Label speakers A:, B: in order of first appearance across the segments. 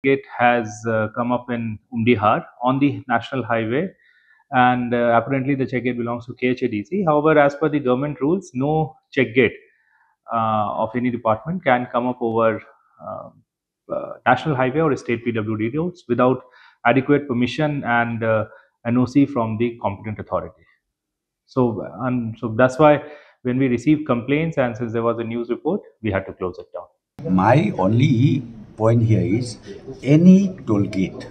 A: gate has come up in Umdihar on the national highway, and apparently the check gate belongs to KHADC. However, as per the government rules, no check gate of any department can come up over national highway or state PWD roads without adequate permission and NOC from the competent authority. So that's why when we received complaints and since there was a news report, we had to close it down.
B: My only point here is any toll gate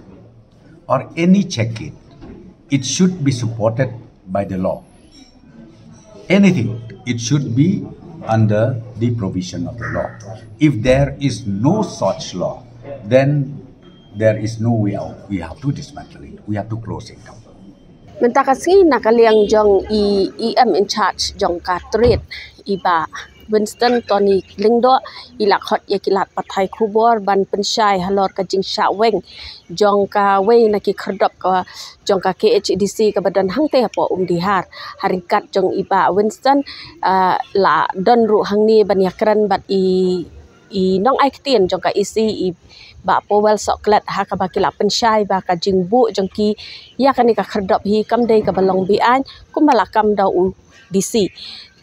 B: or any check gate, it should be supported by the law. Anything, it should be under the provision of the law. If there is no such law, then there is no way out. We have to dismantle it. We have to close it down.
C: Mentakasi nakaliang jong EM in charge jong katrit iba Winston Tony Lingdo ilak hot yakilat patai kubor ban pensyai halor ka jing syaweng jong ka wei naki kerdop ka jong ka KHDC ka badan hang te po Umdihar haringkat jong iba Winston la don ru hang ni ban yakran bat i nong ai ktien jong ka isi i ba po wel soklet ha ka bakila pensyai ba ka jingbu jong ki ya ka ni ka kerdop hi kam dei ka balong bi an kumbala kam da u DC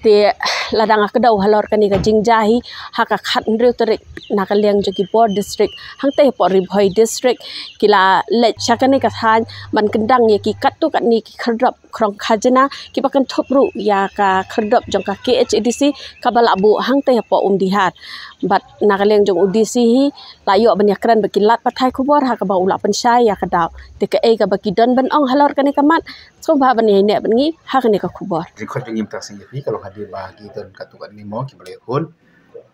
C: te ladang ka daw halor ka ni ka jingjahi ha ka khat nriu terik nakaliang jogi board district hang te po ribhoi district kila le chakani ka than man kendang ye ki kat tu kat ni ki kerdop krong khajana ki bakan thopru ya ka kerdop jong ka KHDC ka balabu hang te po Umdihar bat nakaliang jong UDC hi layo banyakran bakilat pathai kubor ha ka ba ula pensyai ya ka daw te ka e ka baki don ban ong halor ka ni ka mat so ba ban ne bangi ha ka ni ka kubor
D: record yang tak sing yapi kalau hadir bahagi dan katukan ni mo ki boleh hun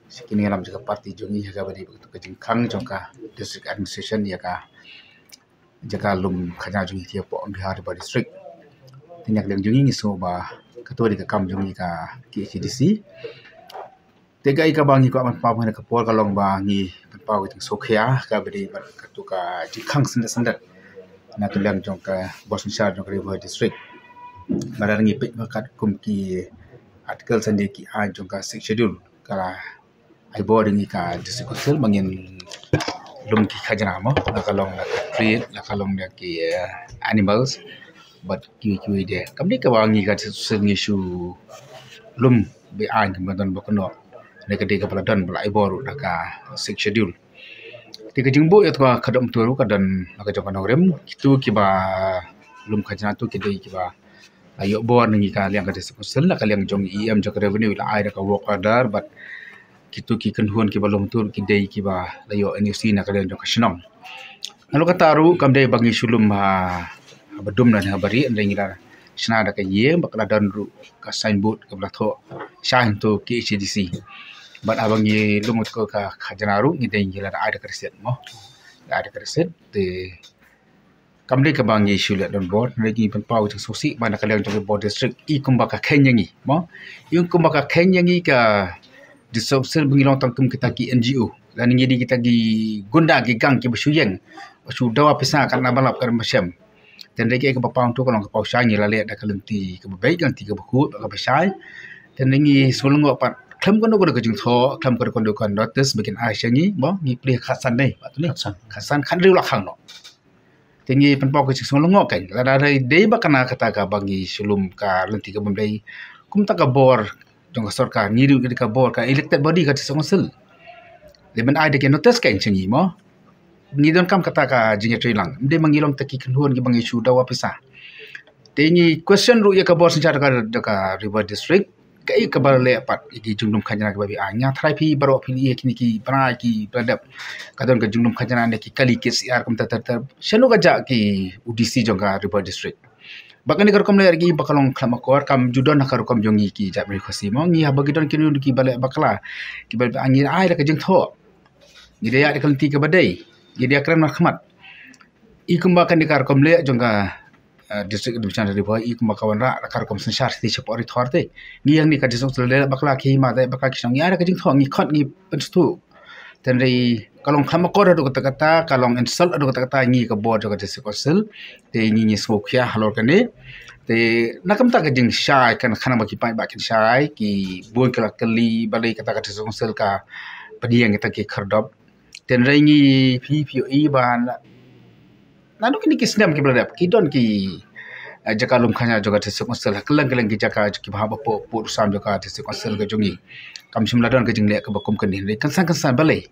D: sekini alam juga parti jongi jaga badi begitu ke jingkang jongka district administration ya ka jaga lum khajah jongi dia po Umdihar ba district tinyak leng jongi ni so ba ketua di kam jongi ka KHDC tega ika bangi ko aman pa mo ka por kalong bangi pa ko ting sokhya ka badi ba katuka jingkang sendat na tulang jongka bosnisha jongka river district Marang ngipit makat kumki artikel sandi ki a jongka six schedule kala ai boarding ka district council mangin lum ki khajana mo la kalong la create la kalong la ki animals but ki de kamni ka wangi ka sengi shu lum be an ka don bokono ne ka de ka paladan bala ai boru da ka six schedule tiga jingbo ya ka kadam turu ka dan ka jongka norem kitu ki ba lum khajana tu ki de ki ba ayo bor ni ka liang ka district council la kaliang jong EM jok revenue la ai da ka work order but kitu ki kenhuan ki balom tur ki dei ki ba layo NUC na kalian jong kasinong lalu kataru kam dei bangi sulum ha badum na bari andai ngira sna da ka ye bakla dan ru ka signboard ka blatho shahin to KHDC but abangi lumut ko ka khajanaru ni dei ngira ai da kriset mo ai da kriset te kam dei ka bangi sulat don board lagi penpau jong sosi mana kalian jong board district I kumbaka kenyangi mo yung kumbaka kenyangi ka disopsel bengilong tangkum kita ki NGO dan ngidi kita gi gunda gi gang ki besuyeng basu dawa pesa kan balap kan masyam dan lagi ke bapang tu kalau ke pau syai ngila da kalenti ke baik gang tiga buku ka besai dan ngi sulung pat klam kono kono ke jing tho klam kono kono kan notice bikin ai syangi mo ngi plih khasan dei pat ni khasan khan riu la khang no tinggi penpau ke sulung kan la dai dei bakana kata ka bangi sulum ka lenti ke bendai kum tak ka bor jong ka sarkar ngiru ke ka bor ka elected body ka council leban ai de ke notice kan chingi mo ngidon kam kata ka jinga trilang de mangilong taki kenhuan ki bangi su dawa pisa tingi question ru ya ka bor secara ka river district kai ka bar le pat ki jungnum khajana ka babi anya thrai phi baro phi ye kini ki pra ki pradap kadon ka jungnum khajana ne ki kali ki CR kum tar shanu ka ja ki UDC jong ka river district bakani kar kom le gi bakalong klamakor kam judon nakar kom jongi ki jabri khosi mo ngi habagidon kinu ki bale bakla ki bal angin ai la ka jeng tho ni dia de kalti ka badai ni dia kran rahmat I kumba kan dikar kom le jongka district administration dari bawah I kumba kawan ra kar kom sensar ti chapori thorte ni yang ni ka district le bakla ki ma dai bakla ki song ya ka jeng tho ngi khot ngi penstu dan dari kalong klamakor ado kata-kata kalong insult ado kata-kata ngi ka board ka district council te ngi smokia halor kane te nakam ta ka jing shai kan khana baki pai bakin shai ki boy kala kali balai kata ka district council ka padiang kita ki khardop tenrengi PPE ban nanu kini kisnam ki beradap kidon ki jaka lum khanya joga tese konsel kelang ki jaka ki bahaba po sam joga tese konsel ga jongi kam shimla don ka jingle ka bakum kan ni kan balai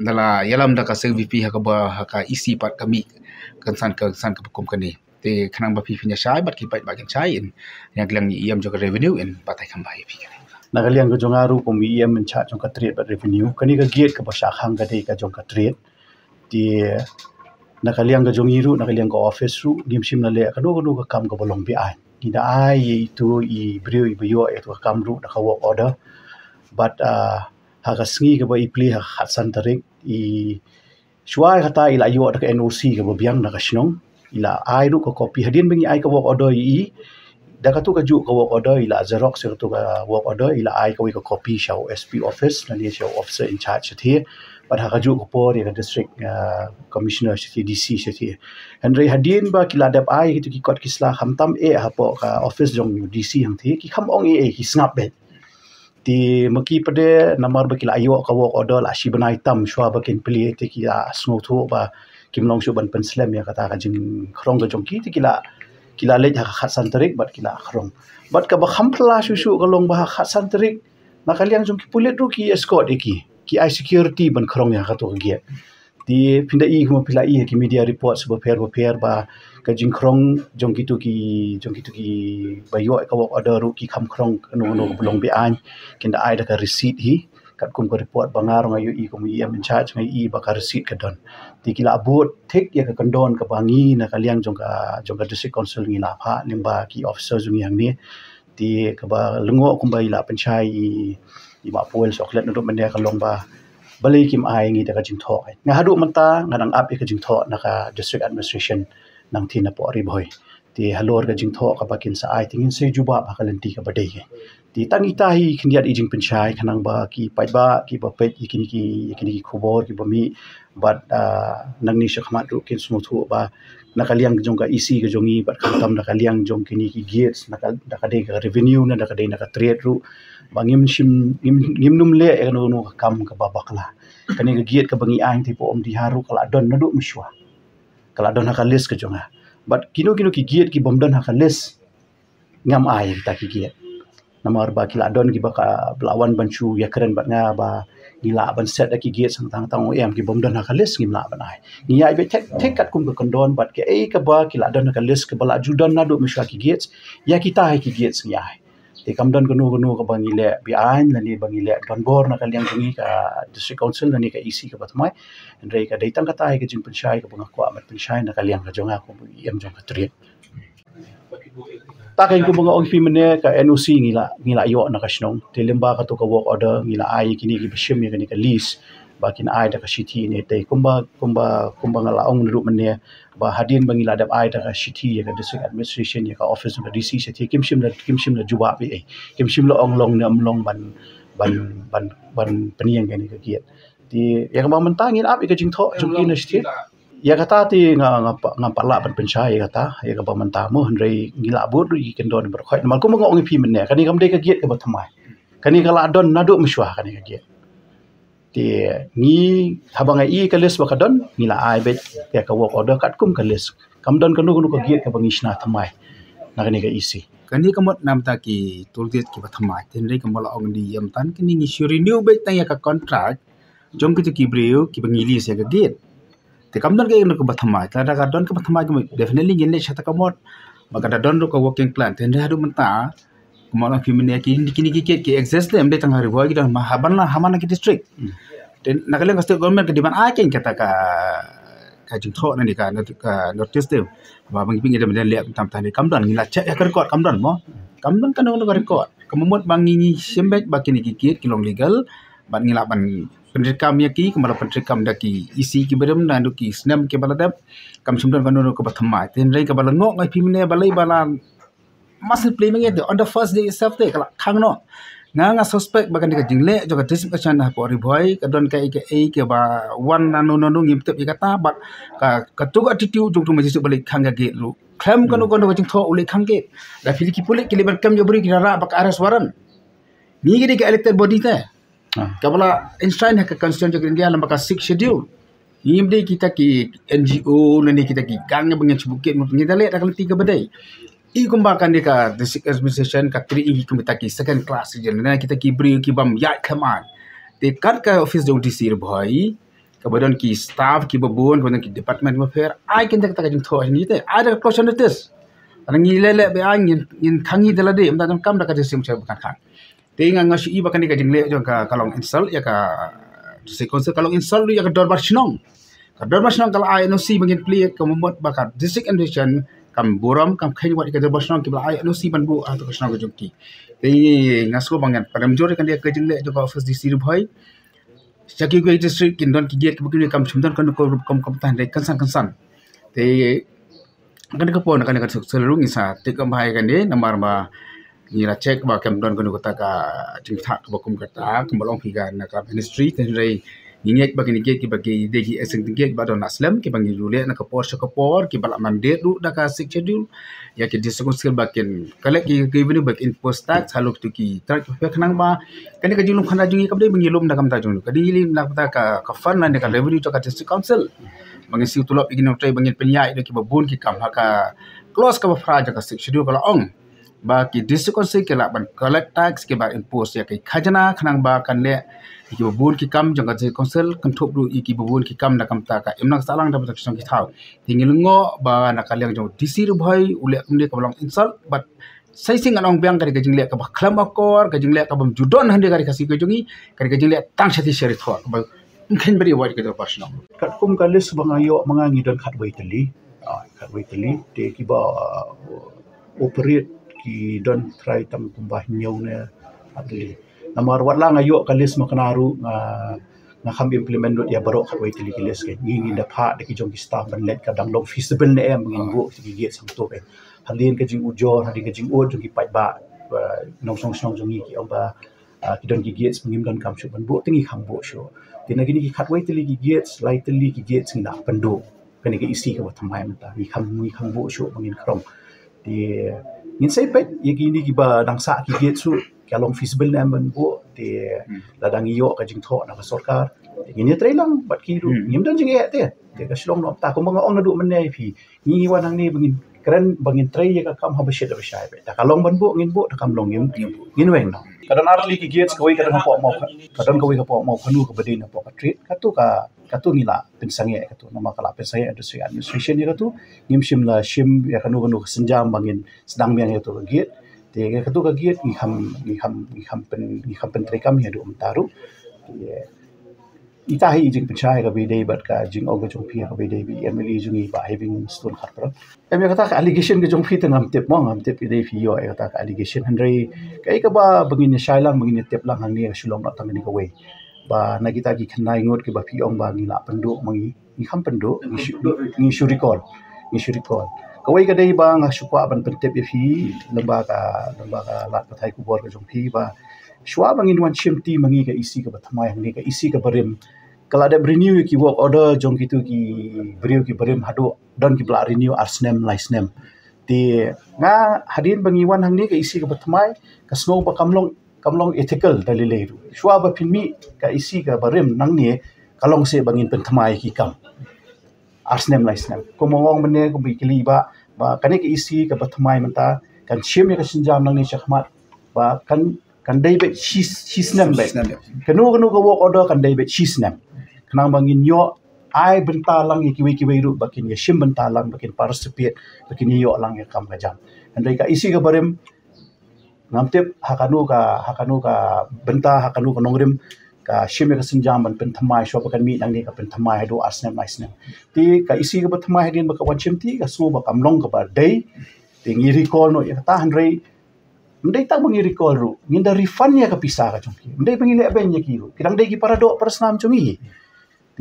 D: andala yalam da ka VP ha ka ba ha ka isi pat kami kan ka bakum kan ni te khanang ba PP nya shai bat ki pat ba kan shai in yang kelang ni iam joga revenue in patai kan bai pi
E: Nakaliang ka jongaru kung iem in chat jong ka trade but revenue kani ka giat ka basha khang ka dei ka jong ka trade ti nakaliang ka jongiru nakaliang ka office ru nim sim na le ka do ka kam ka bolong bi ai ni da ai tu I brio I bio e tu kam ru ka work order but ha ka sngi ka ba I pli ha khat san tarik I shwai kata ila yo ka NOC ka ba biang na ka shnong ila ai ru ka copy hadin bengi ai ka work order I da ka tu ka ju ka work order ila xerox tu ka work order ila ai ka wi ka copy show SP office na ni show officer in charge the but ha ka ju ko por ka district commissioner the DC the Henry hadin ba kila dap ai tu ki kot kisla khamtam ha po ka office jong DC hang the ki kham ong ki snap bet ti maki pade namar ba kila ayo ka work order la shi banai tam shwa ba kin pli te ki snow thu ba kim long shu ban pen slam ya kata ka jing khrong ga jong ki ti kila lej ha khat santarik bat kila khrong bat ka ba khampla shu ka long ba khat santarik nakaliang jong ki pulet ru ki escort ki I security ban khrong ya ka to gi ti pinda I kuma pila I ki media reports ba pher ba ka jing khrong jong ki tu ki ba yo ka work order ru ki kham khrong no belong bi an kinda ai da ka receipt hi kat kum ko report bangar ngayu I kum I in charge ngai I ba ka receipt ka don ti kila abut thik ya ka kandon ka bangi na kaliang jong ka district council ngi la pha limba ki officer jung yang ni ti ka ba lengo kum ba ila panchai I ma pol chocolate no man ka long ba balai kim ai ngi da ka jing tho nga hadu manta nganang up ka jing tho na ka district administration nang thina po ri boy ti halor ka jing tho ka bakin sa ai tingin se juba ba ka lenti ka badai ti tangi tahi khniat I jing panchai khanang ba ki pai ba ki ba pet ikini ki khobor ki ba mi but nangni shakmat ru kin smuthu ba nakaliang jong ka isi ka jongi bat khatam nakaliang jong kini ki gates nakade ka revenue na nakade na ka trade ru bangim num le e no ka kam ka babakla kani ka gate ka bangi ang ti po om di haru kala don na du miswa kala don ka list ka jonga but kino ki gate ki bom don ka list ngam ai ta ki gate namar ba kila don ki ba ka lawan banchu ya keren bat nga ba gila ban set ki gate sang tang em ki bom don ka list ngim la ban ai ni ai be tek kat kum ka kondon bat ke ka ba kila don ka list ka bala ju don na du miswa ki gates ya kita hai ki gates ni ai te kam don kono ka bangi le bi an la ni bangi le don bor na kaliang jungi ka district council na ni ka EC ka batmai ndrei ka daitang ka tai ka jing panchai ka bunga ko amat panchai na kaliang ka jonga ko em jong ka tri ta kain ko bunga ong mene ka NOC ngila yo na ka snong te lemba ka to ka work order ngila ai kini ki bishim ni ka lease bakin ai da ka city ne te kumba ngala ong ru mene ba hadin bangila dap ai da ka city ya ka district administration ya ka office ka DC city kimshim la juba bi kimshim la ong long ne amlong ban paniang ka ni ka giat ti ya ka mantangin ap ka jing tho jung ki na city ya kata ti nga pala ban penchai ya kata ya ka manta mo hendrai ngila bur ri ken don ber khoi mal ko mo ong pi mene kani kam de ka giat ka batmai kani kala don na do miswa kani ka giat ti ni habang ai ka les ba ka don ngila ai be ya ka work order kat kum ka les kam don kanu ka giat ka bangisna thamai na kani ka isi
D: kani kamot nam ta ki toolkit ki bathamai tenrei kamala ong di yam tan kini ni renew be ta ya ka contract jom ki brio ki bangili se ka gate te kam don ke bathamai ta da ka don ka bathamai ki definitely ngin le chata kamot maka da don ka working plan tenrei hadu menta kamala kimene kini ki access dem de tang hari wa ki ma haban la hamana ki district ten nakale ka state government ke diman a ken kata ka jing tho na ni ka notice dem ba bang pingi dem le tam tan kam don ngila check ya record kam don mo kam don kan no record kamot bangi sembet ba kini ki kilong legal ban ngila ban penrekam ya ki kamala penrekam da ki isi ki berem na do ki snam ke baladap kam sumdon kan no ka bathamai ten rei ka balango ngai pimne balai balan must play menge on the first day itself te kala khang no nga suspect bagan ka jingle jo ka district action na po ri boy ka don ka ke ba one no ngim tep kata but ka tu attitude jung tu majis balik khang ga ge lu klam ka no jing tho uli khang ge la fili ki pulik ki liban kam jo buri ki ra ba ka arrest warrant ni ge ka elected body te Kabala enshrine ke constitution ke India lamba ka 6 schedule. Imde kita ki NGO nani kita ki gang bangen bukit kita le takal 3 badai. I kumbakan dia ka district administration ka 3 i kumita ki second class citizen na kita ki beri ki bam ya command. Te kan ka office jong DC bhai kemudian ki staff ki babon kemudian ki department affair ai kin tak jing tho ni te ada closure notice. Anang ilele be an yin khangi dala de amda kam da ka district bukan khang. Te ngasi i bakan ka jing le jong ka kalong install ya ka district kalong install ya ka dorbar sinong. Kadar masnang kalau INOC bangin play kemumut bakar district administration kam boram kam khain wat kadar masnang kibla INOC banbu atau kasnang jongki. Ini ngasko bangan pada majority kan dia kejeng le jo office di siru bhai. Chaki ko district kindon ki get bukini kam chumdan kan ko kom tan de kansan. Te kan ko pon kan seluruh isa te kam bhai kan de namar ma ni la check ba kam don kan ko ta ka jing thak ba kum kata kambalong piga na ka ministry ten rei Ingek bagi nigek ki bagi degi eseng tingek ba don aslam ki bagi rule na kapor ki bala mandate du da ka sik schedule ya ki disukun skill bakin kale ki revenue back in post tax haluk tu ki trak pe khnang ba kani ka jilum khana jungi kabde bagi lum da kam ta jung kadi lim na ta ka fund na ka revenue to ka district council bagi si tulop igin trai bagi penyai ki babun ki kam ha ka close ka fra ja ka sik schedule kala ong ba ki district council ki la ban collect tax ki ba impose ya ki khajana khnang ba kan le ki babun ki kam jang ka council kan thop ru ki babun ki kam na kam ta ka emnak salang da ba ki thau tingil ngo ba na kalyang jong DC ru bhai ule kumde ka long insult but sai sing anong biang ka jing le ka ba khlam akor ka jing le ka bam judon hande ka si ka jongi ka jing le tang shati shari tho ba mungkin beri wa ka da pasno
E: kat kum kalis bangayo mga ngidon khatway tali te ki ba operate ki don try tam kumbah nyaw na atli namar wat lang ayo kalis makanaru nga kham implement dot ya barok khatway tali kilis ke ngi da pha de ki jong ki staff ban let kadang long feasible ne em ngin go ki get sang to ke halin ke jing ujor halin ke jing o jong ki pai ba nong song jong ki ba ki don ki get ngim don kam shu ban bo tingi kham bo shu tina gini ki khatway tali ki get lai tali ki get sing na pando kani ke isi ka thamai mata ni kham bo shu ngin krom di ngin sai pet ye gini ki ba dang sa ki get su kalong feasible na man bo te ladang iyo ka jing tho na ka sarkar ngin trai lang bat ki ru ngim dan jing e te ka shlong no ta ko mga ong na du man nei phi ni wanang ni bangin keren bangin trai ye ka kam ha bashit bashai be ta kalong ban bo ta kam long ngin weng no kadang arli ki gets ko kadang po mo kadang ko ka po mo khanu ka badin po ka treat ka tu ngila pinsange ka tu nama kala pinsange industry administration ni ka tu ngim shim la shim ya kanu senjam bangin sedang miang itu ka get te ka tu ka get ni ham pen trekam ya du taru ita hi jing pinchai ka be dei bat ka jing og jong phi ka be dei bi emily jungi ba having stone khat pro em ka ta allegation ke jong phi tengam tep dei phi yo ka ta allegation handrei kai ka ba bangin shailang bangin tep lang hang ni shulong na tangni ka we ba na kita ki khnai ngot ke ba phi ong ba ngi la pando mangi ni kham pando ni shu recall ka we ka dei ba nga shukwa ban pen tep phi lamba ka lat pathai ku bor ka jong phi ba shwa bangin wan chimti mangi ka isi ka bathamai hang ni ka isi ka barim kala da renew ki work order jong kitu ki brio ki barim hado don ki bla renew arsnem license ti nga hadin bangi wan hang ni ka isi ka bathamai ka snow ba kamlong ethical dalile ru shwa ba pinmi ka isi ka barim nang ni kalong se bangin penthamai ki kam arsnem license ko mongong bene ko bikili ba kani ka isi ka bathamai manta kan chim ya ka sinjam nang ni chakmat ba kan dai be shisnam be kanu ka work order kan dai be shisnam kanang bangin yo ai benta lang ki ru bakin ya shim benta lang bakin participate bakin yo lang ya kam gajam andai ka isi ka barim ngamtep hakanu ka benta hakanu ka nongrim ka shim ka sinjam ban pen thamai sho bakan mi nang ni ka pen thamai do asnam naisnam ti ka isi ka thamai din baka wanchim ti ka su ba kamlong ka ba dai ti ngi recall no ya ta handrei ndai tak bangi recall ru nginda refund ya ka pisa ka chungki ndai bangi le ben ya ki ru kidang dai ki para do persnam chungi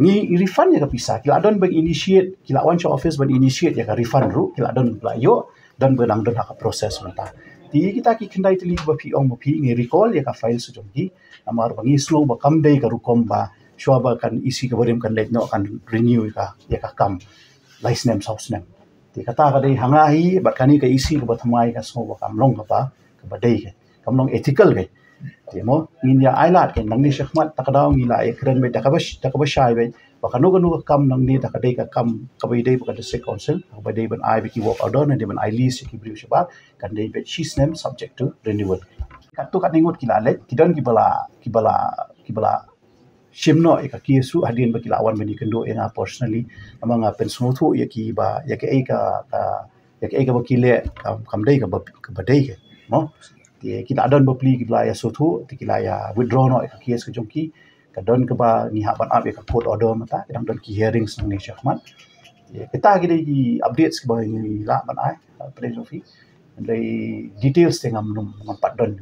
E: ni refund ya ka pisa kila don bang initiate kila wan office ban initiate ya ka refund ru kila don bla yo dan benang don ka proses mata ti kita ki kendai teli ba pi ong pi ngi recall ya ka file su chungki amar bangi slow ba kam dai ka rukom ba shwa ba kan isi ka barim kan let no kan renew ka ya ka kam license house name ti kata ka dai hangai bat kani ka isi ka ba thamai ka so ba kam long ka ba badai ke kamlong ethical ke Ti mo ngin ya ailat kan nang ni syahmat takadaw ngila ay keren be takabas syai be bakanu kam nang ni takadai ka kam kabidai ka district council kabidai ban ai biki work order na ban ai lease ki briu syabab kan dai be she's name subject to renewal kat tu kat ningut kila let kidon kibala shimno ka kisu hadin baki lawan bani kendo enga personally amang pen smuthu ya ki ba ya ke ka bakile kam dai ka badai ke mo ti kita adon bapli kibla ya suthu ti kila ya withdraw no ka kies ke jongki ka don ka ba ni ha ban up ya ka court order mata kadang don ki hearings nang ni syahmat kita gidi ki updates ke ba ni la ban ai philosophy dai details tengam num pat don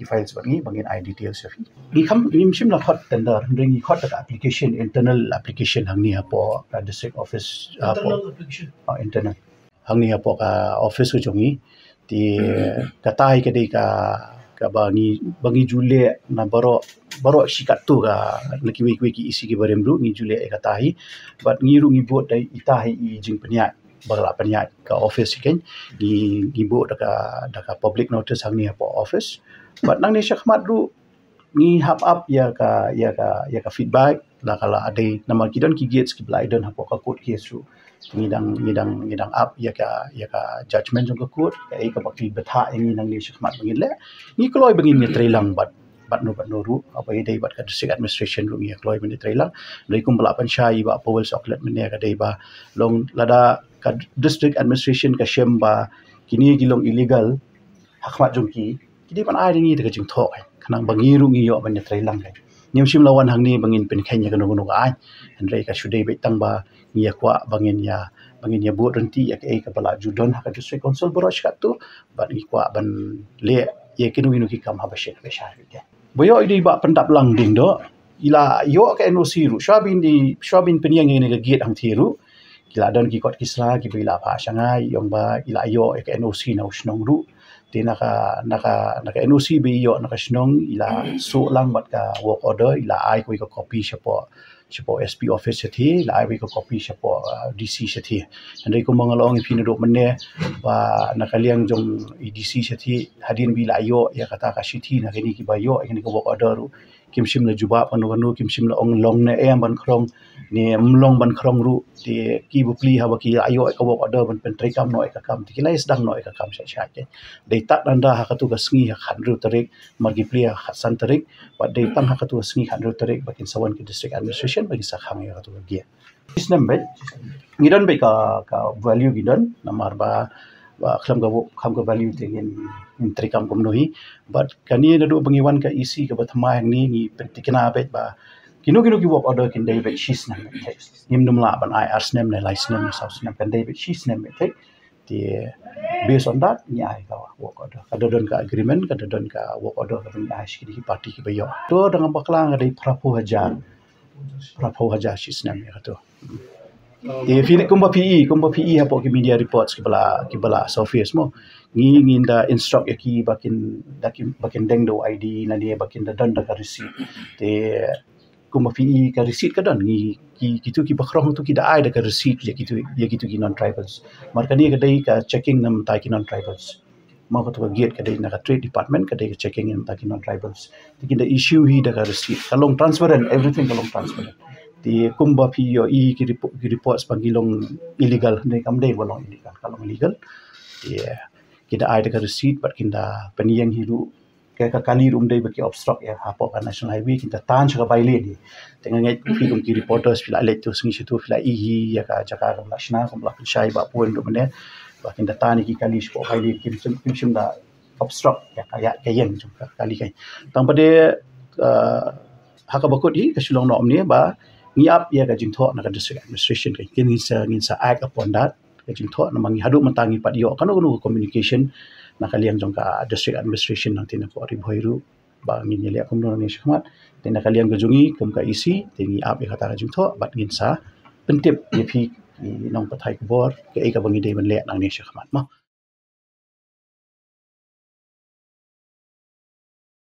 E: ki files bangin ai details ya fi ni kam ni msim la hot tender ring hot ka application internal application hang ni apo district office internal hang ni apo ka office jongi ti katai ke dei ka bangi jule na baro sikat tu ka laki wiki isi ki baremru ni jule e katai but ngiru ngi bot dai itahi i jing penyat bagala penyat ka office ken ni bot da public notice hang ni apo office but nang ni syahmat ru ni hap up ya ka feedback la kala ade nama kidon ki gates ki blai don hapo ka court case ru ngidang up ya ka judgment jong ka court ka bakil betha ngi nang ni syahmat bangin le ni kloi bangin ni trailang bat no ru apa idai bat ka district administration ru ngi kloi bangin trailang lai kum bala panchai ba powel soklet mene ka dei ba long lada ka district administration ka shem ba kini gilong illegal hakmat jong ki kidi pan ai ngi de jing thok kanang bangi ru ngi yo ban ni trailang kai nim sim lawan hang ni bangin pen khenya ka no ai andrei ka shudei be tang ba ngia kwa bangin ya buat renti ya ka bala judon ha district council borosh kat tu ban ni kwa ban le ye kinu ki kam ha bashe be syari ke boyo idi ba pendap lang ding do ila yo ka NOC ru shwabin penyang ni ga giat hang thiru kila don ki kot kisla ki bila pha shangai yong ba ila yo ka NOC na usnong ru ti naka NOC bi yo naka snong ila so lang bat ka work order ila ai ko copy siapa SP office sethi la ai ko copy siapa DC sethi andai ko mangalong ipin do menne ba nakaliang jong DC sethi hadin bi la yo ya kata ka sithi na kini ki ba yo kini ko work order kimsim la juba panu kimsim la ong long ne em ban khrong ni mlong ban khrong ru ti ki bu pli ha ba ki ayo ka work order ban pen trai kam no ka kam ti kilai sedang no ka kam sha ke dei tak nanda ha ka tu ka sngi ha khan ru tarik margi pli ha san tarik ba dei tang ha ka tu sngi khan ru tarik bakin sawan ki district administration bagi sa khang ya ka tu gi isnem be ngidan be ka value gidan namar ba kham ka value tegen in trikam komnohi but kani na do bangiwan ka isi ka bathma hang ni tikina bet ba kinu ki work order kin dai bet shis nam text nim num la ban I arsnem ne license ne saus nam kan dai bet shis nam bet ti based on that ni ai ka work order kada don ka agreement kada don ka work order ka ni ai shi ki party ki bayo to dengan baklang dai prapo hajar shis nam ya to fili kumba PE hapo ki media reports ki bala surface mo ngin da instruct ki bakin deng do ID na dia bakin da dan da ka receipt te kumba PE ka receipt ka dan ki kitu ki bakrong tu ki da ai da ka receipt ya kitu ki non tribals marka ni ka dai ka checking nam ta ki non tribals ma ko to gate ka dai na ka trade department ka dai ka checking nam ta ki non tribals ti da issue hi da ka receipt kalong transparent everything kalong transparent ti kumba PE ki reports pangilong illegal ni kam dai bolong illegal kalong illegal ti kita ai da receipt but kinda peniyang hiru ka kali room dai baki obstruct ya hapo ka national highway kita tan cha baile ni tengah ngai film ki reporters fila let tu singi situ fila ya ka jaka ka lashna kom la shai ba puan do mene ba kinda tan ki kali spo baile kim da obstruct ya ka yang jumpa kali kai tang pade haka bakut hi ka sulong nom ni ba ngiap ya ka jingtho na ka district administration kai ngin sa act upon that ka jingtho na mangi hadu matangi padio kanu communication na kaliang jong ka district administration nang tina ko ribhoiru ba ngin yele akum no ni shmat tina kaliang gajungi kum ka isi tingi ap ya kata jingtho bat ngin sa pentip ye phi nong pathai ko bor ke ka bangi dei ban le nang ni shmat ma